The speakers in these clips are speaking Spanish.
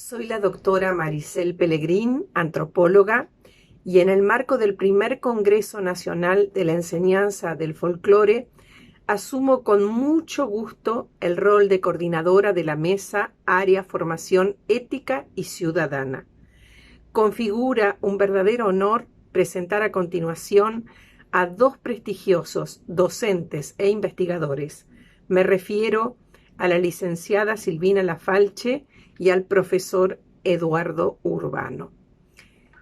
Soy la doctora Maricel Pellegrín, antropóloga, y en el marco del primer Congreso Nacional de la Enseñanza del Folclore, asumo con mucho gusto el rol de coordinadora de la Mesa Área Formación Ética y Ciudadana. Configura un verdadero honor presentar a continuación a dos prestigiosos docentes e investigadores. Me refiero a la licenciada Silvina Lafalche y al profesor Eduardo Urbano.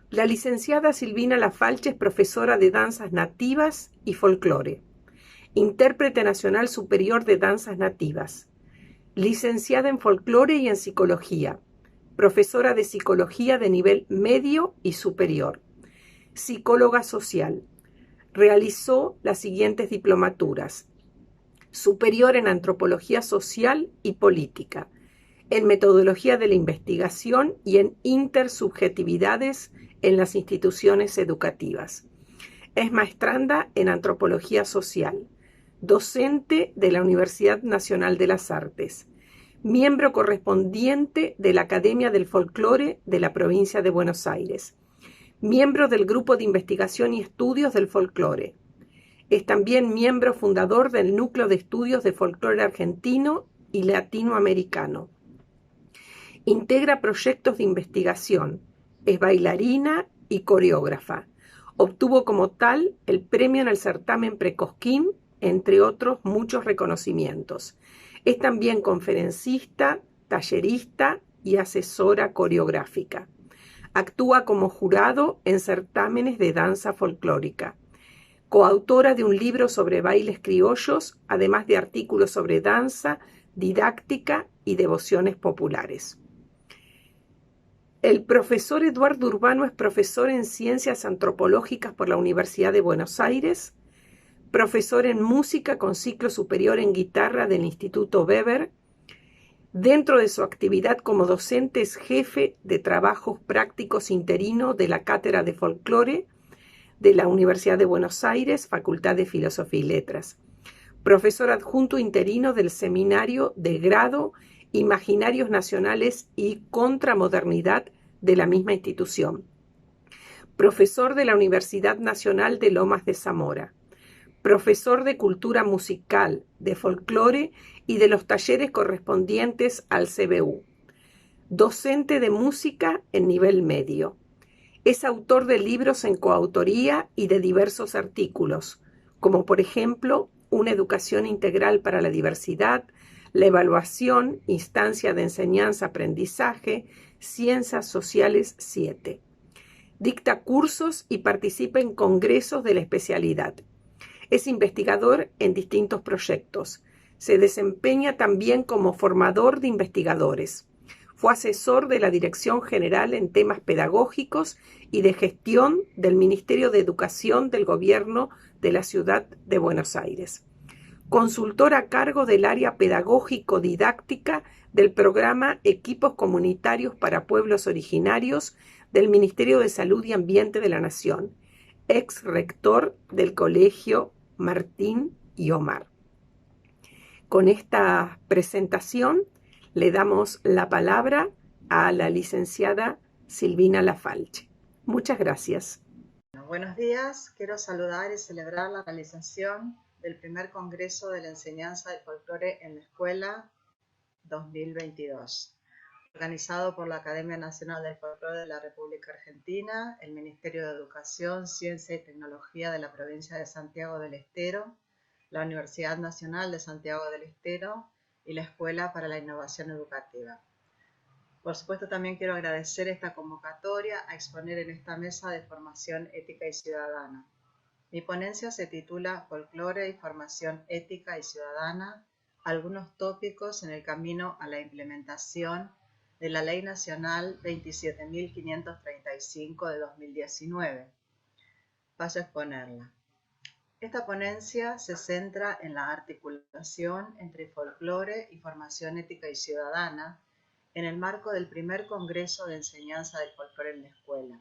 La licenciada Silvina Lafalche es profesora de danzas nativas y folclore, intérprete nacional superior de danzas nativas, licenciada en folclore y en psicología, profesora de psicología de nivel medio y superior, psicóloga social. Realizó las siguientes diplomaturas: superior en antropología social y política, en metodología de la investigación y en intersubjetividades en las instituciones educativas. Es maestranda en antropología social, docente de la Universidad Nacional de las Artes, miembro correspondiente de la Academia del Folclore de la provincia de Buenos Aires, miembro del Grupo de Investigación y Estudios del Folclore. Es también miembro fundador del Núcleo de Estudios de Folclore Argentino y Latinoamericano. Integra proyectos de investigación, es bailarina y coreógrafa. Obtuvo como tal el premio en el certamen Precosquín, entre otros muchos reconocimientos. Es también conferencista, tallerista y asesora coreográfica. Actúa como jurado en certámenes de danza folclórica. Coautora de un libro sobre bailes criollos, además de artículos sobre danza, didáctica y devociones populares. El profesor Eduardo Urbano es profesor en Ciencias Antropológicas por la Universidad de Buenos Aires, profesor en Música con ciclo superior en guitarra del Instituto Weber. Dentro de su actividad como docente es jefe de trabajos prácticos interino de la Cátedra de Folclore de la Universidad de Buenos Aires, Facultad de Filosofía y Letras. Profesor adjunto interino del Seminario de Grado Imaginarios Nacionales y Contramodernidad de la misma institución. Profesor de la Universidad Nacional de Lomas de Zamora. Profesor de Cultura Musical, de Folclore y de los talleres correspondientes al CBU. Docente de música en nivel medio. Es autor de libros en coautoría y de diversos artículos, como por ejemplo Una educación integral para la diversidad, la evaluación, instancia de enseñanza-aprendizaje, Ciencias Sociales 7. Dicta cursos y participa en congresos de la especialidad. Es investigador en distintos proyectos. Se desempeña también como formador de investigadores. Fue asesor de la Dirección General en temas pedagógicos y de gestión del Ministerio de Educación del Gobierno de la Ciudad de Buenos Aires. Consultor a cargo del área pedagógico-didáctica del programa Equipos Comunitarios para Pueblos Originarios del Ministerio de Salud y Ambiente de la Nación. Ex rector del Colegio Martín y Omar. Con esta presentación le damos la palabra a la licenciada Silvina Lafalche. Muchas gracias. Buenos días, quiero saludar y celebrar la realización del primer Congreso de la Enseñanza del Folclore en la Escuela 2022, organizado por la Academia Nacional del Folclore de la República Argentina, el Ministerio de Educación, Ciencia y Tecnología de la provincia de Santiago del Estero, la Universidad Nacional de Santiago del Estero y la Escuela para la Innovación Educativa. Por supuesto, también quiero agradecer esta convocatoria a exponer en esta mesa de formación ética y ciudadana. Mi ponencia se titula Folclore y formación ética y ciudadana, algunos tópicos en el camino a la implementación de la Ley Nacional 27.535 de 2019. Paso a exponerla. Esta ponencia se centra en la articulación entre folclore y formación ética y ciudadana en el marco del primer Congreso de Enseñanza del Folclore en la Escuela.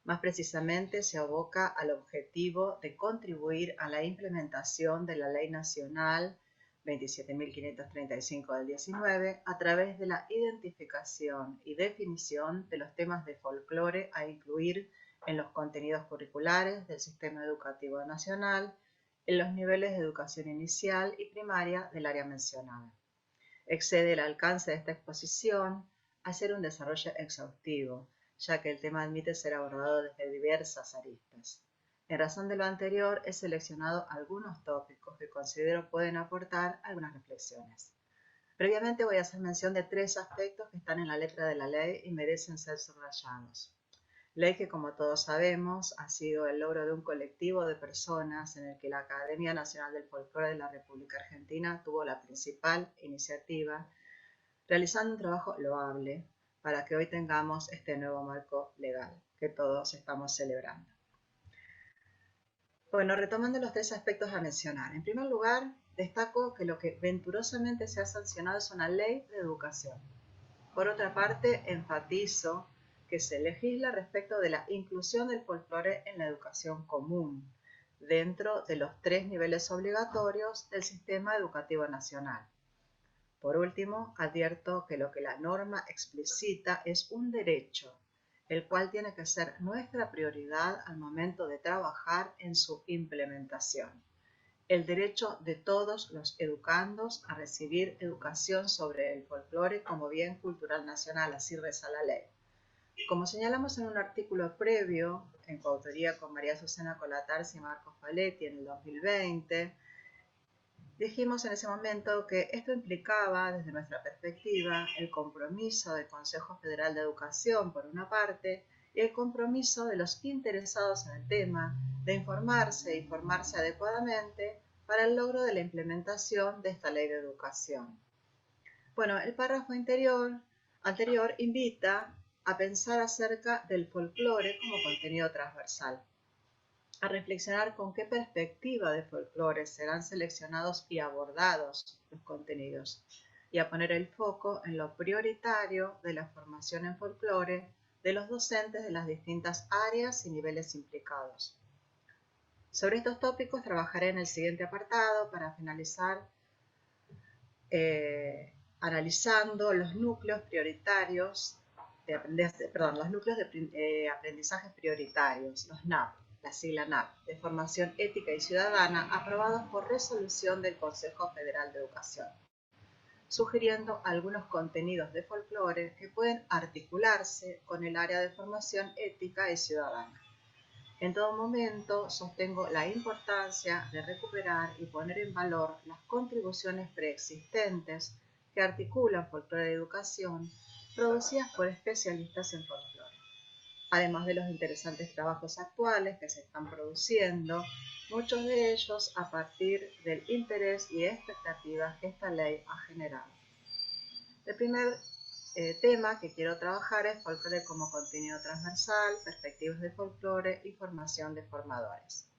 Más precisamente, se aboca al objetivo de contribuir a la implementación de la Ley Nacional 27.535 del 19, a través de la identificación y definición de los temas de folclore a incluir en los contenidos curriculares del Sistema Educativo Nacional, en los niveles de educación inicial y primaria del área mencionada. Excede el alcance de esta exposición a ser un desarrollo exhaustivo, ya que el tema admite ser abordado desde diversas aristas. En razón de lo anterior, he seleccionado algunos tópicos que considero pueden aportar algunas reflexiones. Previamente voy a hacer mención de 3 aspectos que están en la letra de la ley y merecen ser subrayados. Ley que, como todos sabemos, ha sido el logro de un colectivo de personas en el que la Academia Nacional del Folclore de la República Argentina tuvo la principal iniciativa, realizando un trabajo loable para que hoy tengamos este nuevo marco legal que todos estamos celebrando. Bueno, retomando los 3 aspectos a mencionar. En primer lugar, destaco que lo que venturosamente se ha sancionado es una ley de educación. Por otra parte, enfatizo que se legisla respecto de la inclusión del folclore en la educación común, dentro de los 3 niveles obligatorios del Sistema Educativo Nacional. Por último, advierto que lo que la norma explicita es un derecho, el cual tiene que ser nuestra prioridad al momento de trabajar en su implementación. El derecho de todos los educandos a recibir educación sobre el folclore como bien cultural nacional, así reza la ley. Como señalamos en un artículo previo, en coautoría con María Susana Colatarsi y Marcos Paletti en el 2020, dijimos en ese momento que esto implicaba, desde nuestra perspectiva, el compromiso del Consejo Federal de Educación, por una parte, y el compromiso de los interesados en el tema de informarse y formarse adecuadamente para el logro de la implementación de esta ley de educación. Bueno, el párrafo anterior invita a pensar acerca del folclore como contenido transversal, a reflexionar con qué perspectiva de folclore serán seleccionados y abordados los contenidos, y a poner el foco en lo prioritario de la formación en folclore de los docentes de las distintas áreas y niveles implicados. Sobre estos tópicos trabajaré en el siguiente apartado para finalizar analizando los núcleos prioritarios los núcleos de aprendizajes prioritarios, los NAP, la sigla NAP, de formación ética y ciudadana, aprobados por resolución del Consejo Federal de Educación, sugiriendo algunos contenidos de folclore que pueden articularse con el área de formación ética y ciudadana. En todo momento sostengo la importancia de recuperar y poner en valor las contribuciones preexistentes que articulan folclore de educación producidas por especialistas en folclore, además de los interesantes trabajos actuales que se están produciendo, muchos de ellos a partir del interés y expectativas que esta ley ha generado. El primer tema que quiero trabajar es folclore como contenido transversal, perspectivas de folclore y formación de formadores.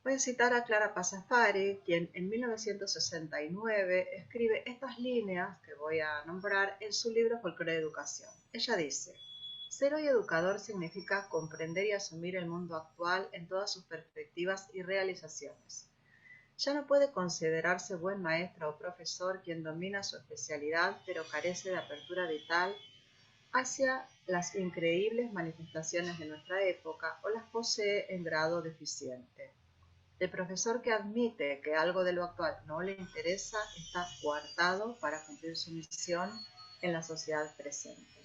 Voy a citar a Clara Pasafari, quien en 1969 escribe estas líneas que voy a nombrar en su libro Folclore de Educación. Ella dice: ser hoy educador significa comprender y asumir el mundo actual en todas sus perspectivas y realizaciones. Ya no puede considerarse buen maestro o profesor quien domina su especialidad pero carece de apertura vital hacia las increíbles manifestaciones de nuestra época o las posee en grado deficiente. El profesor que admite que algo de lo actual no le interesa está coartado para cumplir su misión en la sociedad presente.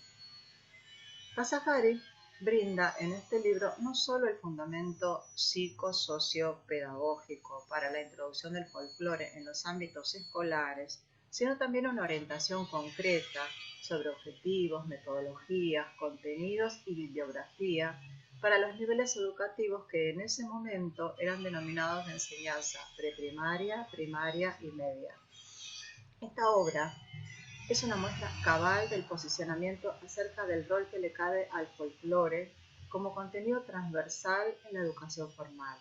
Pasafari brinda en este libro no solo el fundamento psicosocio-pedagógico para la introducción del folclore en los ámbitos escolares, sino también una orientación concreta sobre objetivos, metodologías, contenidos y bibliografía para los niveles educativos que en ese momento eran denominados de enseñanza preprimaria, primaria y media. Esta obra es una muestra cabal del posicionamiento acerca del rol que le cabe al folclore como contenido transversal en la educación formal.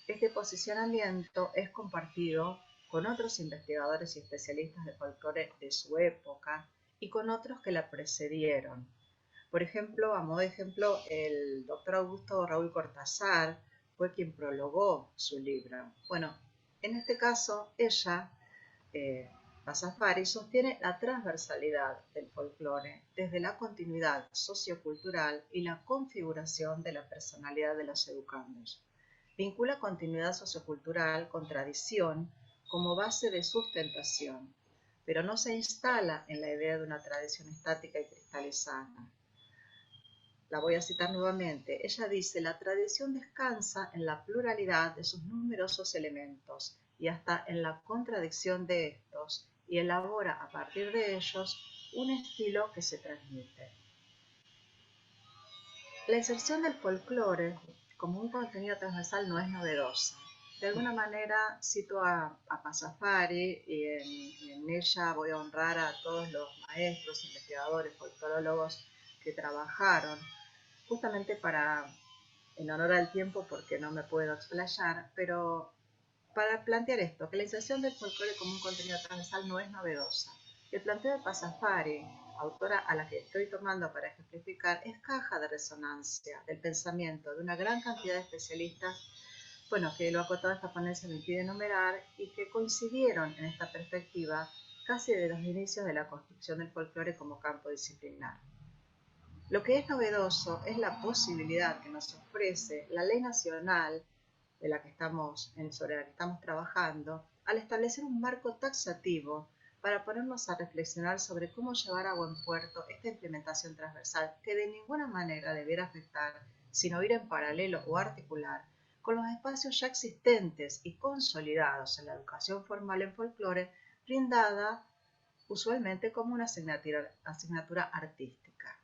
Este posicionamiento es compartido con otros investigadores y especialistas de folclore de su época y con otros que la precedieron. Por ejemplo, a modo de ejemplo, el doctor Augusto Raúl Cortázar fue quien prologó su libro. Bueno, en este caso, ella Pasafari sostiene la transversalidad del folclore desde la continuidad sociocultural y la configuración de la personalidad de los educandos. Vincula continuidad sociocultural con tradición como base de sustentación, pero no se instala en la idea de una tradición estática y cristalizada. La voy a citar nuevamente. Ella dice: la tradición descansa en la pluralidad de sus numerosos elementos y hasta en la contradicción de estos, y elabora a partir de ellos un estilo que se transmite. La inserción del folclore como un contenido transversal no es novedosa. De alguna manera cito a Pasafari y en ella voy a honrar a todos los maestros, investigadores, folclórologos que trabajaron justamente en honor al tiempo, porque no me puedo explayar, pero para plantear esto, que la inserción del folclore como un contenido transversal no es novedosa. El planteo de Pasafari, autora a la que estoy tomando para ejemplificar, es caja de resonancia del pensamiento de una gran cantidad de especialistas, bueno, que lo acotado esta ponencia me impide enumerar, y que coincidieron en esta perspectiva casi desde los inicios de la construcción del folclore como campo disciplinar. Lo que es novedoso es la posibilidad que nos ofrece la ley nacional sobre la que estamos trabajando, al establecer un marco taxativo para ponernos a reflexionar sobre cómo llevar a buen puerto esta implementación transversal, que de ninguna manera debiera afectar, sino ir en paralelo o articular con los espacios ya existentes y consolidados en la educación formal en folclore, brindada usualmente como una asignatura artística.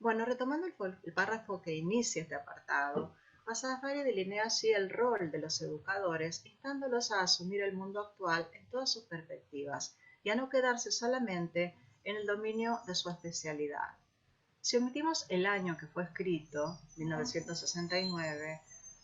Bueno, retomando el párrafo que inicia este apartado, Pasafari delinea así el rol de los educadores, instándolos a asumir el mundo actual en todas sus perspectivas y a no quedarse solamente en el dominio de su especialidad. Si omitimos el año que fue escrito, 1969,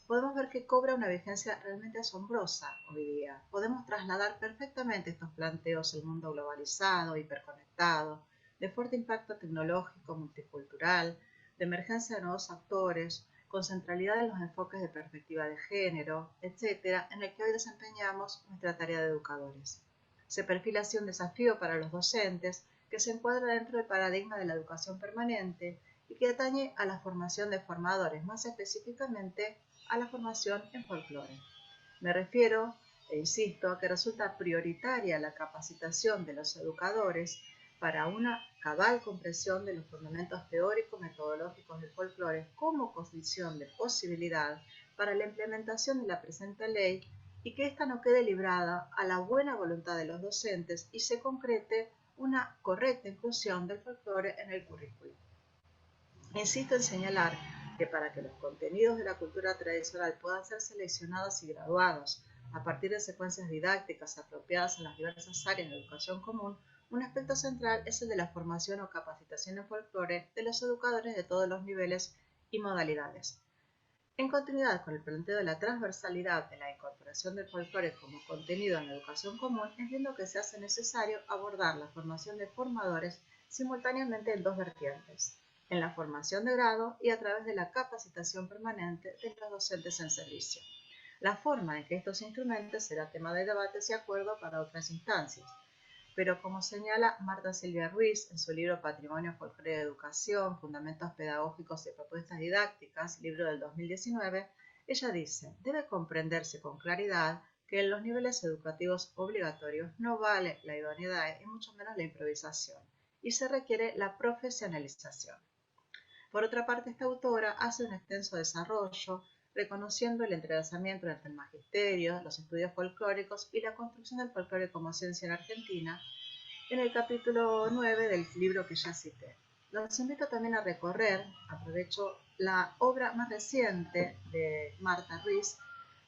podemos ver que cobra una vigencia realmente asombrosa hoy día. Podemos trasladar perfectamente estos planteos al mundo globalizado, hiperconectado, de fuerte impacto tecnológico, multicultural, de emergencia de nuevos actores, con centralidad en los enfoques de perspectiva de género, etc., en el que hoy desempeñamos nuestra tarea de educadores. Se perfila así un desafío para los docentes que se encuadra dentro del paradigma de la educación permanente y que atañe a la formación de formadores, más específicamente a la formación en folclore. Me refiero, e insisto, a que resulta prioritaria la capacitación de los educadores para una cabal comprensión de los fundamentos teórico-metodológicos del folclore como condición de posibilidad para la implementación de la presente ley, y que ésta no quede librada a la buena voluntad de los docentes y se concrete una correcta inclusión del folclore en el currículo. Insisto en señalar que para que los contenidos de la cultura tradicional puedan ser seleccionados y graduados a partir de secuencias didácticas apropiadas en las diversas áreas de educación común, un aspecto central es el de la formación o capacitación en folclore de los educadores de todos los niveles y modalidades. En continuidad con el planteo de la transversalidad de la incorporación del folclore como contenido en la educación común, entiendo que se hace necesario abordar la formación de formadores simultáneamente en dos vertientes: en la formación de grado y a través de la capacitación permanente de los docentes en servicio. La forma en que estos instrumentos será tema de debates y acuerdo para otras instancias, pero como señala Marta Silvia Ruiz en su libro Patrimonio Folclore de Educación, Fundamentos Pedagógicos y Propuestas Didácticas, libro del 2019, ella dice: debe comprenderse con claridad que en los niveles educativos obligatorios no vale la idoneidad y mucho menos la improvisación, y se requiere la profesionalización. Por otra parte, esta autora hace un extenso desarrollo reconociendo el entrelazamiento entre el magisterio, los estudios folclóricos y la construcción del folclore como ciencia en Argentina, en el capítulo 9 del libro que ya cité. Los invito también a recorrer, aprovecho, la obra más reciente de Marta Ruiz,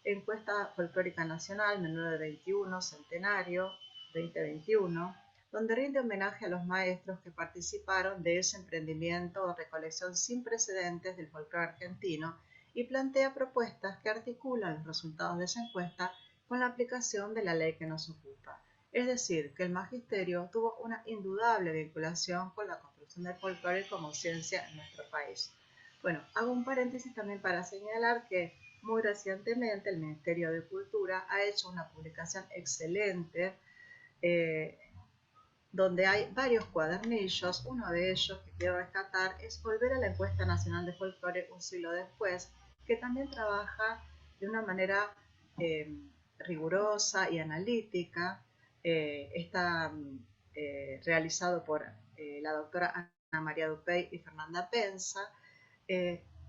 Encuesta Folclórica Nacional 1921, Centenario 2021, donde rinde homenaje a los maestros que participaron de ese emprendimiento o recolección sin precedentes del folclore argentino, y plantea propuestas que articulan los resultados de esa encuesta con la aplicación de la ley que nos ocupa. Es decir, que el magisterio tuvo una indudable vinculación con la construcción del folclore como ciencia en nuestro país. Bueno, hago un paréntesis también para señalar que muy recientemente el Ministerio de Cultura ha hecho una publicación excelente donde hay varios cuadernillos. Uno de ellos que quiero rescatar es Volver a la encuesta nacional de folclore un siglo después, que también trabaja de una manera rigurosa y analítica. Está realizado por la doctora Ana María Dupey y Fernanda Pensa.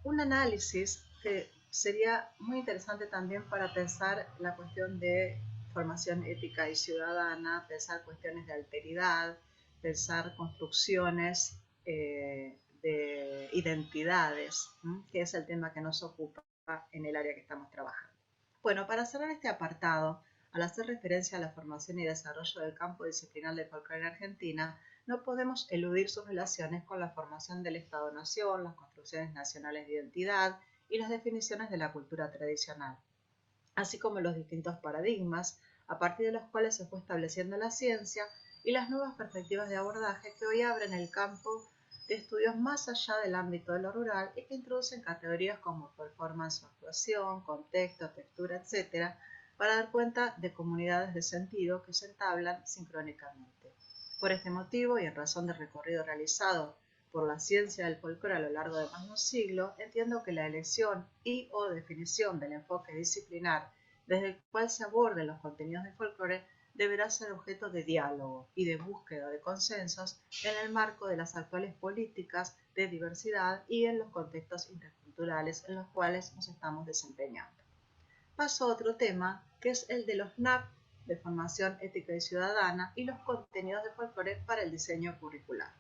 Un análisis que sería muy interesante también para pensar la cuestión de formación ética y ciudadana, pensar cuestiones de alteridad, pensar construcciones de identidades, que es el tema que nos ocupa en el área que estamos trabajando. Bueno, para cerrar este apartado, al hacer referencia a la formación y desarrollo del campo disciplinar del folclore en Argentina, no podemos eludir sus relaciones con la formación del Estado-Nación, las construcciones nacionales de identidad y las definiciones de la cultura tradicional, así como los distintos paradigmas a partir de los cuales se fue estableciendo la ciencia y las nuevas perspectivas de abordaje que hoy abren el campo de estudios más allá del ámbito de lo rural y que introducen categorías como performance o actuación, contexto, textura, etc., para dar cuenta de comunidades de sentido que se entablan sincrónicamente. Por este motivo, y en razón del recorrido realizado por la ciencia del folclore a lo largo de más de un siglo, entiendo que la elección y o definición del enfoque disciplinar desde el cual se aborden los contenidos del folclore deberá ser objeto de diálogo y de búsqueda de consensos en el marco de las actuales políticas de diversidad y en los contextos interculturales en los cuales nos estamos desempeñando. Paso a otro tema, que es el de los NAP de formación ética y ciudadana y los contenidos de folclore para el diseño curricular.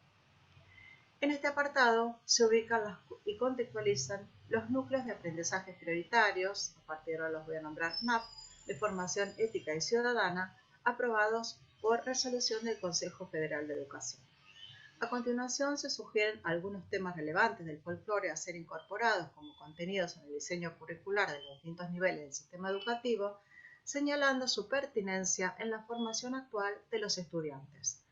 En este apartado se ubican y contextualizan los núcleos de aprendizajes prioritarios, a partir de ahora los voy a nombrar NAP, de formación ética y ciudadana, aprobados por resolución del Consejo Federal de Educación. A continuación se sugieren algunos temas relevantes del folclore a ser incorporados como contenidos en el diseño curricular de los distintos niveles del sistema educativo, señalando su pertinencia en la formación actual de los estudiantes.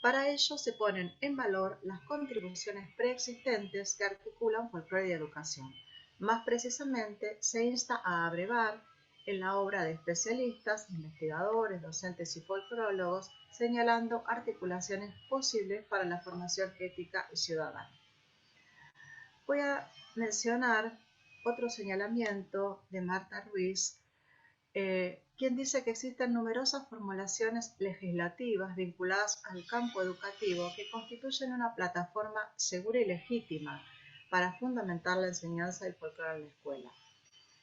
Para ello se ponen en valor las contribuciones preexistentes que articulan folclore y educación. Más precisamente, se insta a abrevar en la obra de especialistas, investigadores, docentes y folclórologos, señalando articulaciones posibles para la formación ética y ciudadana. Voy a mencionar otro señalamiento de Marta Ruiz, quien dice que existen numerosas formulaciones legislativas vinculadas al campo educativo que constituyen una plataforma segura y legítima para fundamentar la enseñanza del folclore en la escuela.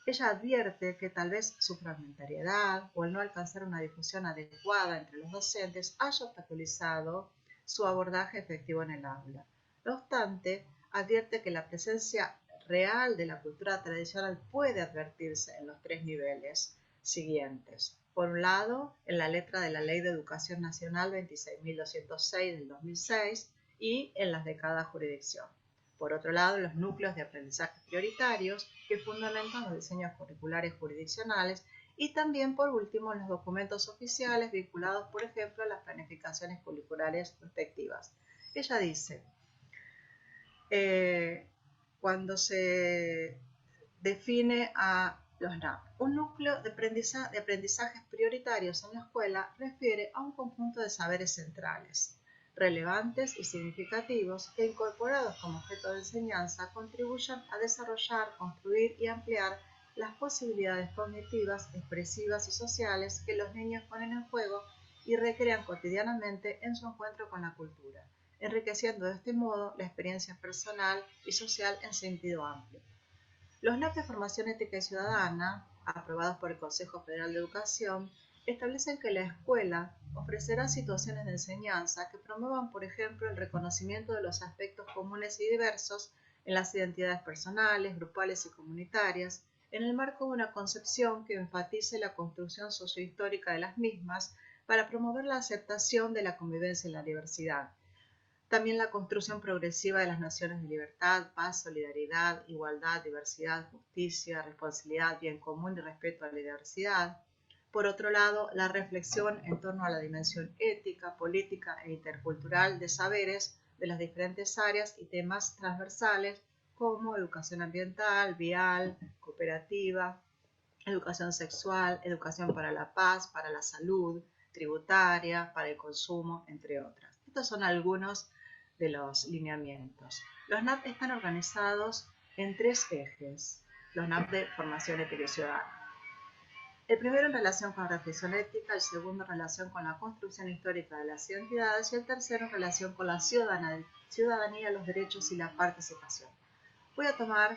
Ella advierte que tal vez su fragmentariedad o el no alcanzar una difusión adecuada entre los docentes haya obstaculizado su abordaje efectivo en el aula. No obstante, advierte que la presencia real de la cultura tradicional puede advertirse en los tres niveles siguientes. Por un lado, en la letra de la Ley de Educación Nacional 26.206 del 2006 y en las de cada jurisdicción. Por otro lado, los núcleos de aprendizaje prioritarios que fundamentan los diseños curriculares jurisdiccionales y también, por último, los documentos oficiales vinculados, por ejemplo, a las planificaciones curriculares respectivas. Ella dice, cuando se define a los NAP, un núcleo de aprendizajes prioritarios en la escuela refiere a un conjunto de saberes centrales, relevantes y significativos que, incorporados como objeto de enseñanza, contribuyan a desarrollar, construir y ampliar las posibilidades cognitivas, expresivas y sociales que los niños ponen en juego y recrean cotidianamente en su encuentro con la cultura, enriqueciendo de este modo la experiencia personal y social en sentido amplio. Los NAP de formación ética y ciudadana, aprobados por el Consejo Federal de Educación, establecen que la escuela ofrecerá situaciones de enseñanza que promuevan, por ejemplo, el reconocimiento de los aspectos comunes y diversos en las identidades personales, grupales y comunitarias, en el marco de una concepción que enfatice la construcción sociohistórica de las mismas para promover la aceptación de la convivencia en la diversidad. También la construcción progresiva de las nociones de libertad, paz, solidaridad, igualdad, diversidad, justicia, responsabilidad, bien común y respeto a la diversidad. Por otro lado, la reflexión en torno a la dimensión ética, política e intercultural de saberes de las diferentes áreas y temas transversales como educación ambiental, vial, cooperativa, educación sexual, educación para la paz, para la salud, tributaria, para el consumo, entre otras. Estos son algunos de los lineamientos. Los NAP están organizados en 3 ejes, los NAP de formación ética y ciudadana. El primero en relación con la reflexión ética, el segundo en relación con la construcción histórica de las identidades y el tercero en relación con la ciudadanía, los derechos y la participación. Voy a tomar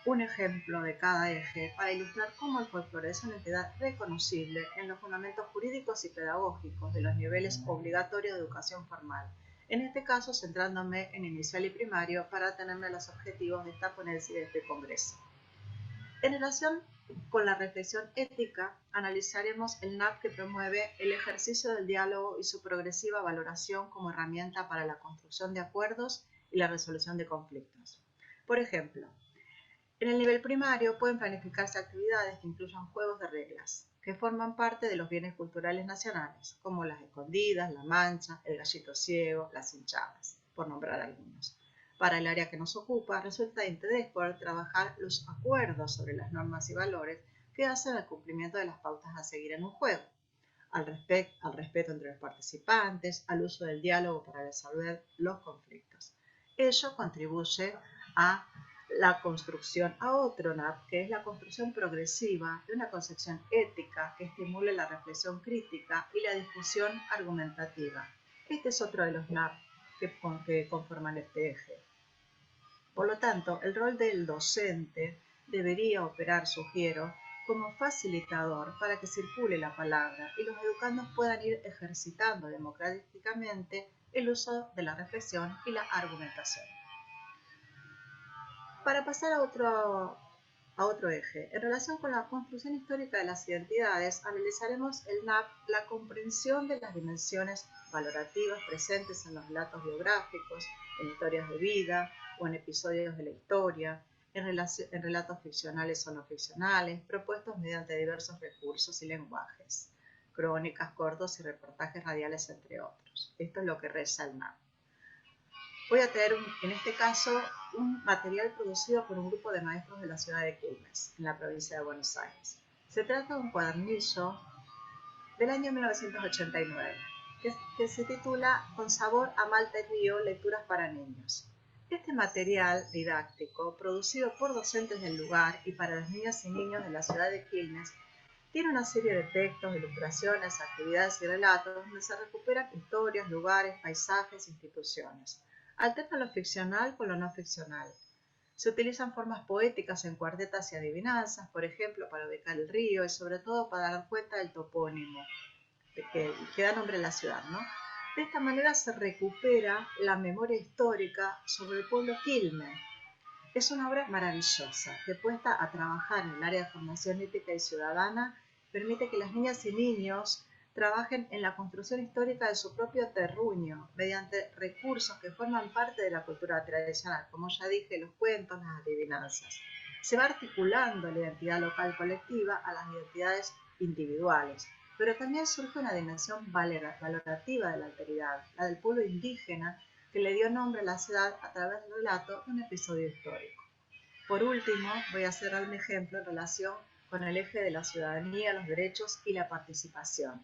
un ejemplo de cada eje para ilustrar cómo el folclore es una entidad reconocible en los fundamentos jurídicos y pedagógicos de los niveles obligatorios de educación formal, en este caso centrándome en inicial y primario para atenerme a los objetivos de esta ponencia y de este congreso. En relación con la reflexión ética, analizaremos el NAP que promueve el ejercicio del diálogo y su progresiva valoración como herramienta para la construcción de acuerdos y la resolución de conflictos. Por ejemplo, en el nivel primario pueden planificarse actividades que incluyan juegos de reglas, que forman parte de los bienes culturales nacionales, como las escondidas, la mancha, el gallito ciego, las hinchadas, por nombrar algunos. Para el área que nos ocupa, resulta de interés poder trabajar los acuerdos sobre las normas y valores que hacen el cumplimiento de las pautas a seguir en un juego, al respeto entre los participantes, al uso del diálogo para resolver los conflictos. Ello contribuye a la construcción a otro NAP, que es la construcción progresiva de una concepción ética que estimule la reflexión crítica y la discusión argumentativa. Este es otro de los NAP que conforman este eje. Por lo tanto, el rol del docente debería operar, sugiero, como facilitador para que circule la palabra y los educandos puedan ir ejercitando democráticamente el uso de la reflexión y la argumentación. Para pasar a otro eje, en relación con la construcción histórica de las identidades, analizaremos el NAP, la comprensión de las dimensiones valorativas presentes en los relatos biográficos, en historias de vida o en episodios de la historia, en relatos ficcionales o no ficcionales, propuestos mediante diversos recursos y lenguajes, crónicas, cortos y reportajes radiales, entre otros. Esto es lo que reza el NAP. Voy a traer, en este caso, un material producido por un grupo de maestros de la ciudad de Quilmes, en la provincia de Buenos Aires. Se trata de un cuadernillo del año 1989, que se titula Con sabor a Malta y Río, lecturas para niños. Este material didáctico, producido por docentes del lugar y para las niñas y niños de la ciudad de Quilmes, tiene una serie de textos, ilustraciones, actividades y relatos donde se recuperan historias, lugares, paisajes e instituciones. Alterna lo ficcional con lo no ficcional. Se utilizan formas poéticas en cuartetas y adivinanzas, por ejemplo, para ubicar el río y sobre todo para dar cuenta del topónimo que da nombre a la ciudad, ¿no? De esta manera se recupera la memoria histórica sobre el pueblo Quilmes. Es una obra maravillosa que, puesta a trabajar en el área de formación ética y ciudadana, permite que las niñas y niños trabajen en la construcción histórica de su propio terruño mediante recursos que forman parte de la cultura tradicional, como ya dije, los cuentos, las adivinanzas. Se va articulando la identidad local colectiva a las identidades individuales, pero también surge una dimensión valorativa de la alteridad, la del pueblo indígena, que le dio nombre a la ciudad a través del relato de un episodio histórico. Por último, voy a cerrar un ejemplo en relación con el eje de la ciudadanía, los derechos y la participación,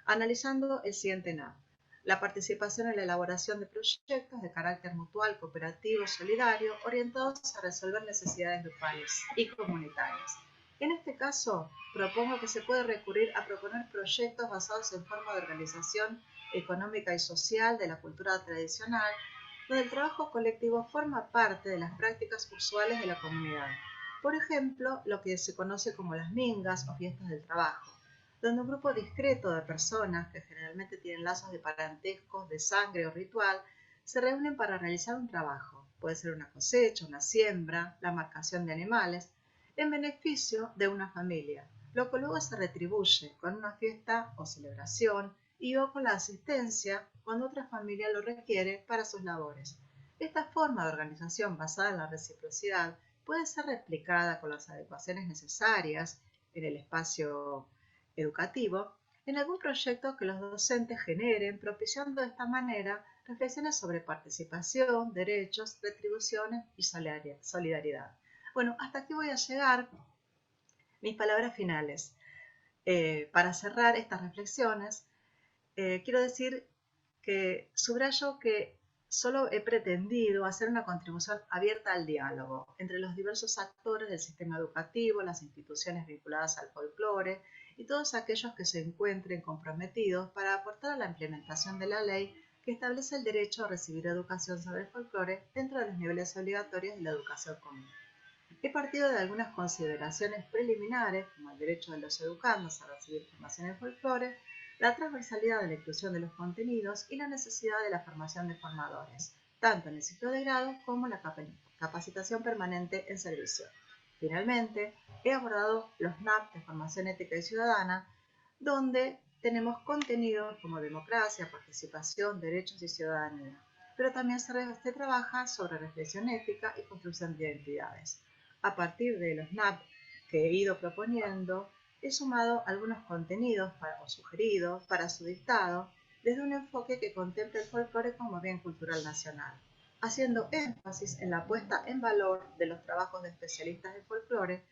analizando el siguiente NAP: la participación en la elaboración de proyectos de carácter mutual, cooperativo, solidario, orientados a resolver necesidades grupales y comunitarias. En este caso, propongo que se puede recurrir a proponer proyectos basados en forma de organización económica y social de la cultura tradicional, donde el trabajo colectivo forma parte de las prácticas usuales de la comunidad. Por ejemplo, lo que se conoce como las mingas o fiestas del trabajo, donde un grupo discreto de personas, que generalmente tienen lazos de parentesco, de sangre o ritual, se reúnen para realizar un trabajo. Puede ser una cosecha, una siembra, la marcación de animales, en beneficio de una familia, lo que luego se retribuye con una fiesta o celebración y o con la asistencia cuando otra familia lo requiere para sus labores. Esta forma de organización basada en la reciprocidad puede ser replicada con las adecuaciones necesarias en el espacio educativo en algún proyecto que los docentes generen, propiciando de esta manera reflexiones sobre participación, derechos, retribuciones y solidaridad. Bueno, hasta aquí voy a llegar. Mis palabras finales. Para cerrar estas reflexiones, quiero decir que subrayo que solo he pretendido hacer una contribución abierta al diálogo entre los diversos actores del sistema educativo, las instituciones vinculadas al folclore y todos aquellos que se encuentren comprometidos para aportar a la implementación de la ley que establece el derecho a recibir educación sobre el folclore dentro de los niveles obligatorios de la educación común. He partido de algunas consideraciones preliminares, como el derecho de los educandos a recibir formación en folclore, la transversalidad de la inclusión de los contenidos y la necesidad de la formación de formadores, tanto en el ciclo de grado como en la capacitación permanente en servicio. Finalmente, he abordado los NAP de formación ética y ciudadana, donde tenemos contenidos como democracia, participación, derechos y ciudadanía, pero también se trabaja sobre reflexión ética y construcción de identidades. A partir de los NAP que he ido proponiendo, he sumado algunos contenidos o sugeridos para su dictado desde un enfoque que contemple el folclore como bien cultural nacional, haciendo énfasis en la puesta en valor de los trabajos de especialistas de folclore,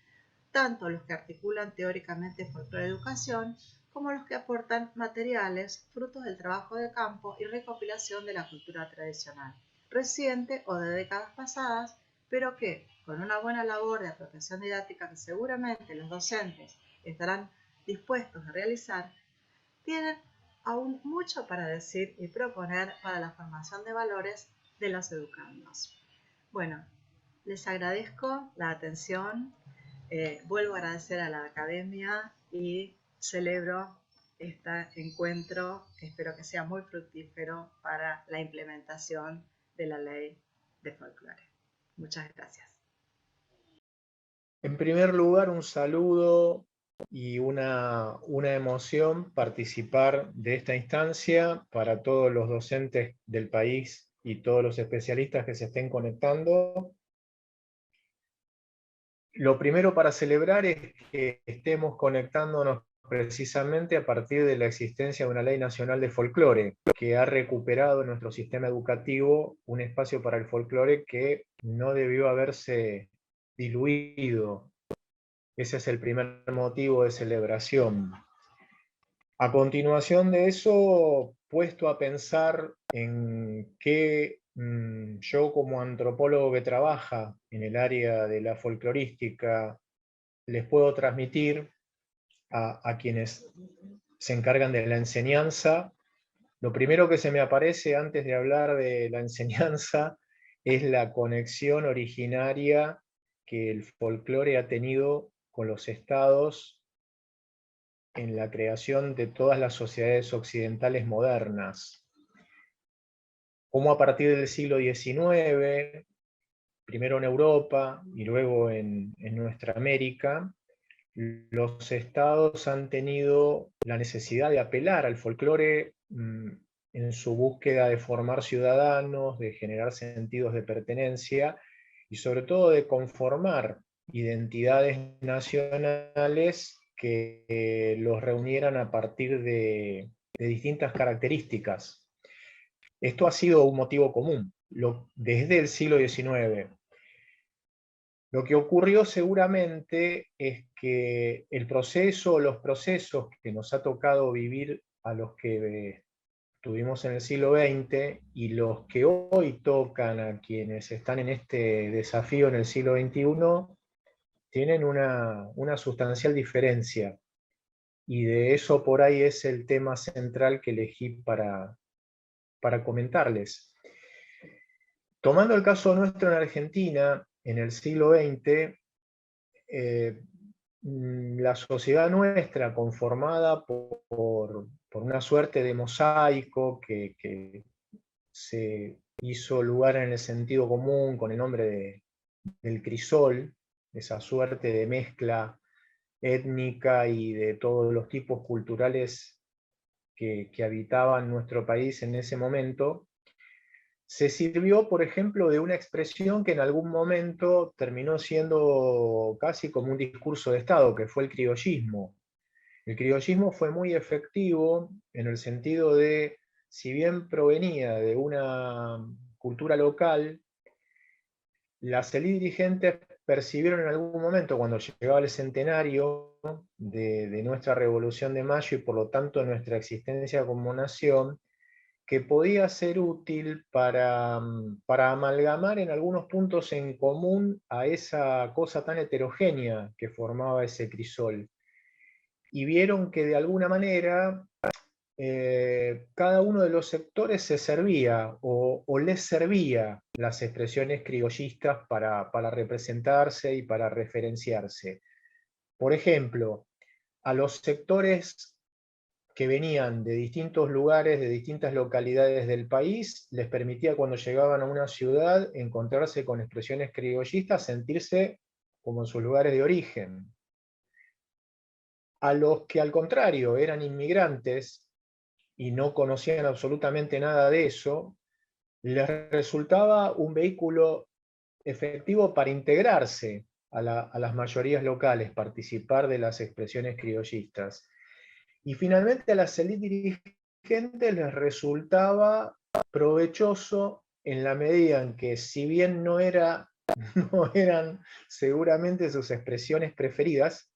tanto los que articulan teóricamente folclore educación, como los que aportan materiales, frutos del trabajo de campo y recopilación de la cultura tradicional, reciente o de décadas pasadas, pero que, con una buena labor de apropiación didáctica que seguramente los docentes estarán dispuestos a realizar, tienen aún mucho para decir y proponer para la formación de valores de los educandos. Bueno, les agradezco la atención, vuelvo a agradecer a la academia y celebro este encuentro que espero que sea muy fructífero para la implementación de la ley de folclore. Muchas gracias. En primer lugar, un saludo y una emoción participar de esta instancia para todos los docentes del país y todos los especialistas que se estén conectando. Lo primero para celebrar es que estemos conectándonos precisamente a partir de la existencia de una ley nacional de folclore, que ha recuperado en nuestro sistema educativo un espacio para el folclore que no debió haberse diluido. Ese es el primer motivo de celebración. A continuación de eso, puesto a pensar en qué yo como antropólogo que trabaja en el área de la folclorística les puedo transmitir a quienes se encargan de la enseñanza, lo primero que se me aparece antes de hablar de la enseñanza es la conexión originaria que el folclore ha tenido con los estados en la creación de todas las sociedades occidentales modernas. Como a partir del siglo XIX, primero en Europa y luego en nuestra América, los estados han tenido la necesidad de apelar al folclore en su búsqueda de formar ciudadanos, de generar sentidos de pertenencia y sobre todo de conformar identidades nacionales que los reunieran a partir de distintas características. Esto ha sido un motivo común desde el siglo XIX. Lo que ocurrió seguramente es que el proceso, los procesos que nos ha tocado vivir a los que tuvimos en el siglo XX y los que hoy tocan a quienes están en este desafío en el siglo XXI, tienen una sustancial diferencia. Y de eso por ahí es el tema central que elegí para comentarles. Tomando el caso nuestro en Argentina, en el siglo XX, la sociedad nuestra, conformada por una suerte de mosaico que se hizo lugar en el sentido común con el nombre del crisol, esa suerte de mezcla étnica y de todos los tipos culturales que habitaban nuestro país en ese momento, se sirvió, por ejemplo, de una expresión que en algún momento terminó siendo casi como un discurso de Estado, que fue el criollismo. El criollismo fue muy efectivo en el sentido de, si bien provenía de una cultura local, las élites dirigentes percibieron en algún momento, cuando llegaba el centenario de nuestra Revolución de Mayo y por lo tanto nuestra existencia como nación, que podía ser útil para amalgamar en algunos puntos en común a esa cosa tan heterogénea que formaba ese crisol. Y vieron que de alguna manera cada uno de los sectores se servía o les servía las expresiones criollistas para representarse y para referenciarse. Por ejemplo, a los sectores que venían de distintos lugares, de distintas localidades del país, les permitía cuando llegaban a una ciudad encontrarse con expresiones criollistas, sentirse como en sus lugares de origen. A los que al contrario eran inmigrantes y no conocían absolutamente nada de eso, les resultaba un vehículo efectivo para integrarse a las mayorías locales, participar de las expresiones criollistas. Y finalmente a las élites dirigentes les resultaba provechoso en la medida en que, si bien no eran seguramente sus expresiones preferidas,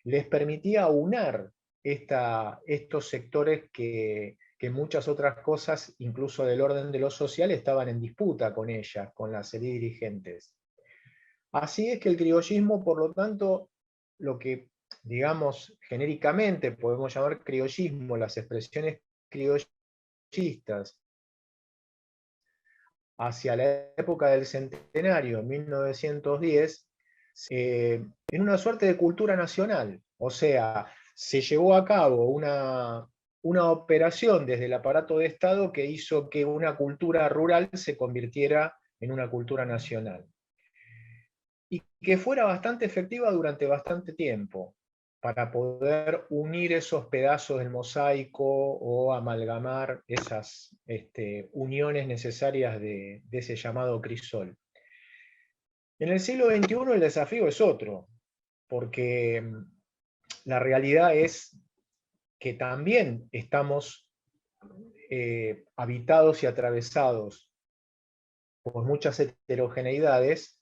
les permitía aunar estos sectores que muchas otras cosas, incluso del orden de lo social, estaban en disputa con ellas, con las élites dirigentes. Así es que el criollismo, por lo tanto, lo que, digamos, genéricamente podemos llamar criollismo, las expresiones criollistas, hacia la época del centenario, 1910, en una suerte de cultura nacional. O sea, se llevó a cabo una operación desde el aparato de Estado que hizo que una cultura rural se convirtiera en una cultura nacional. Y que fuera bastante efectiva durante bastante tiempo, para poder unir esos pedazos del mosaico o amalgamar esas uniones necesarias de ese llamado crisol. En el siglo XXI el desafío es otro, porque la realidad es que también estamos habitados y atravesados por muchas heterogeneidades,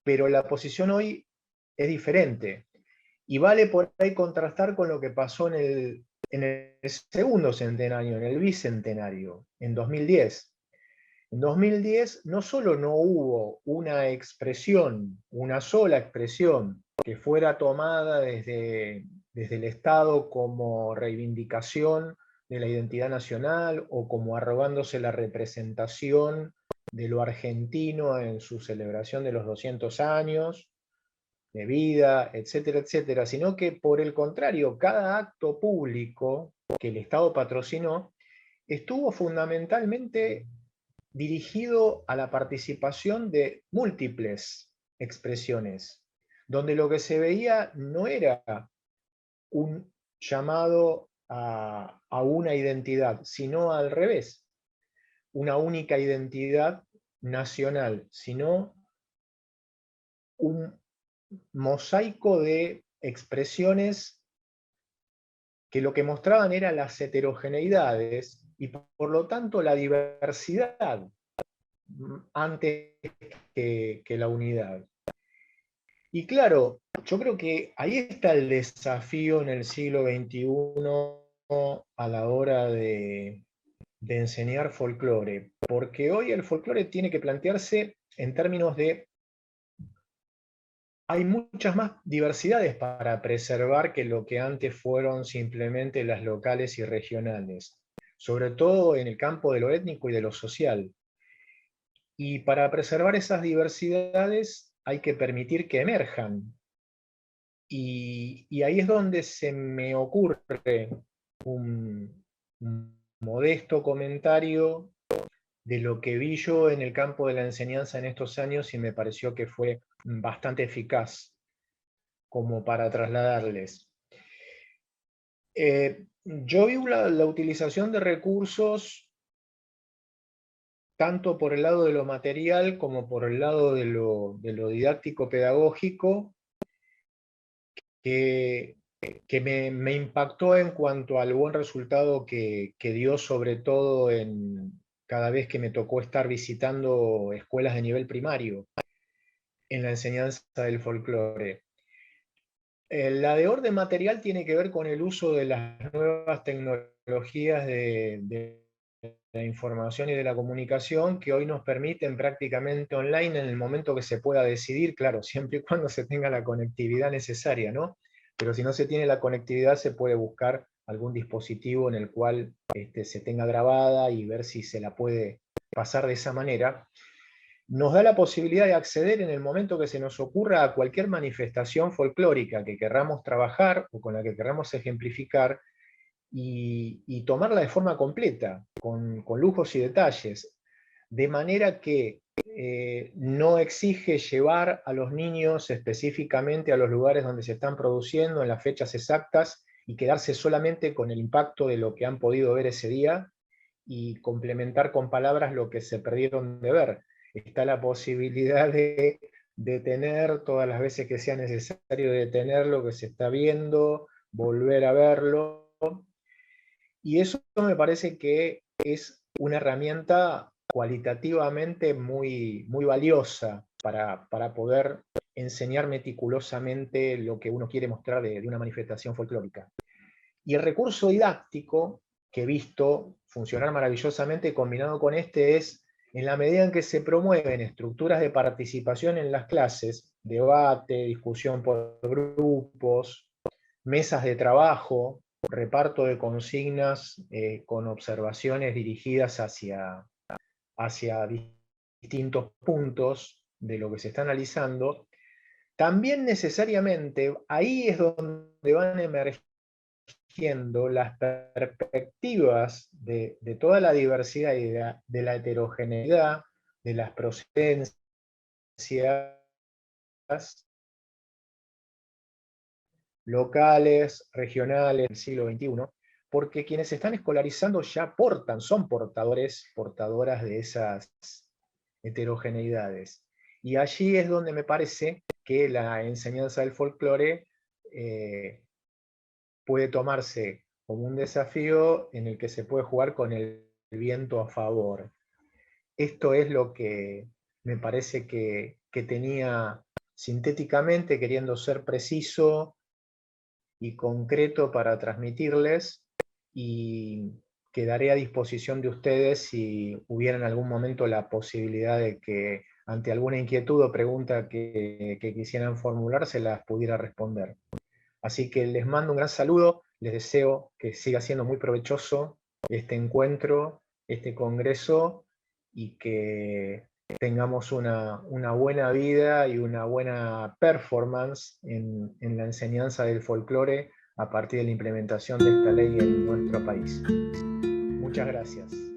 pero la posición hoy es diferente. Y vale por ahí contrastar con lo que pasó en el segundo centenario, en el bicentenario, en 2010. En 2010 no solo no hubo una expresión, una sola expresión, que fuera tomada desde el Estado como reivindicación de la identidad nacional o como arrogándose la representación de lo argentino en su celebración de los 200 años de vida, etcétera, etcétera, sino que por el contrario, cada acto público que el Estado patrocinó estuvo fundamentalmente dirigido a la participación de múltiples expresiones, donde lo que se veía no era un llamado a una identidad, sino al revés, una única identidad nacional, sino un mosaico de expresiones que lo que mostraban eran las heterogeneidades y por lo tanto la diversidad antes que la unidad. Y claro, yo creo que ahí está el desafío en el siglo XXI a la hora de enseñar folclore, porque hoy el folclore tiene que plantearse en términos de hay muchas más diversidades para preservar que lo que antes fueron simplemente las locales y regionales, sobre todo en el campo de lo étnico y de lo social. Y para preservar esas diversidades hay que permitir que emerjan. Y ahí es donde se me ocurre un modesto comentario de lo que vi yo en el campo de la enseñanza en estos años y me pareció que fue bastante eficaz como para trasladarles. Yo vi la utilización de recursos tanto por el lado de lo material como por el lado de lo didáctico-pedagógico, que me impactó en cuanto al buen resultado que dio, sobre todo cada vez que me tocó estar visitando escuelas de nivel primario. en la enseñanza del folclore. La de orden material tiene que ver con el uso de las nuevas tecnologías de la información y de la comunicación que hoy nos permiten prácticamente online en el momento que se pueda decidir, claro, siempre y cuando se tenga la conectividad necesaria, ¿no? Pero si no se tiene la conectividad se puede buscar algún dispositivo en el cual se tenga grabada y ver si se la puede pasar de esa manera. Nos da la posibilidad de acceder en el momento que se nos ocurra a cualquier manifestación folclórica que querramos trabajar o con la que querramos ejemplificar y tomarla de forma completa, con lujos y detalles, de manera que no exige llevar a los niños específicamente a los lugares donde se están produciendo en las fechas exactas y quedarse solamente con el impacto de lo que han podido ver ese día y complementar con palabras lo que se perdieron de ver. Está la posibilidad de detener todas las veces que sea necesario detener lo que se está viendo, volver a verlo, y eso me parece que es una herramienta cualitativamente muy, muy valiosa para poder enseñar meticulosamente lo que uno quiere mostrar de una manifestación folclórica. Y el recurso didáctico que he visto funcionar maravillosamente combinado con este es, en la medida en que se promueven estructuras de participación en las clases, debate, discusión por grupos, mesas de trabajo, reparto de consignas con observaciones dirigidas hacia distintos puntos de lo que se está analizando, también necesariamente ahí es donde van emergiendo las perspectivas de toda la diversidad y de la heterogeneidad, de las procedencias locales, regionales del siglo XXI, porque quienes se están escolarizando ya son portadoras de esas heterogeneidades. Y allí es donde me parece que la enseñanza del folclore puede tomarse como un desafío en el que se puede jugar con el viento a favor. Esto es lo que me parece que tenía sintéticamente, queriendo ser preciso y concreto para transmitirles, y quedaré a disposición de ustedes si hubiera en algún momento la posibilidad de que ante alguna inquietud o pregunta que quisieran formular se las pudiera responder. Así que les mando un gran saludo, les deseo que siga siendo muy provechoso este encuentro, este congreso, y que tengamos una buena vida y una buena performance en la enseñanza del folclore a partir de la implementación de esta ley en nuestro país. Muchas gracias.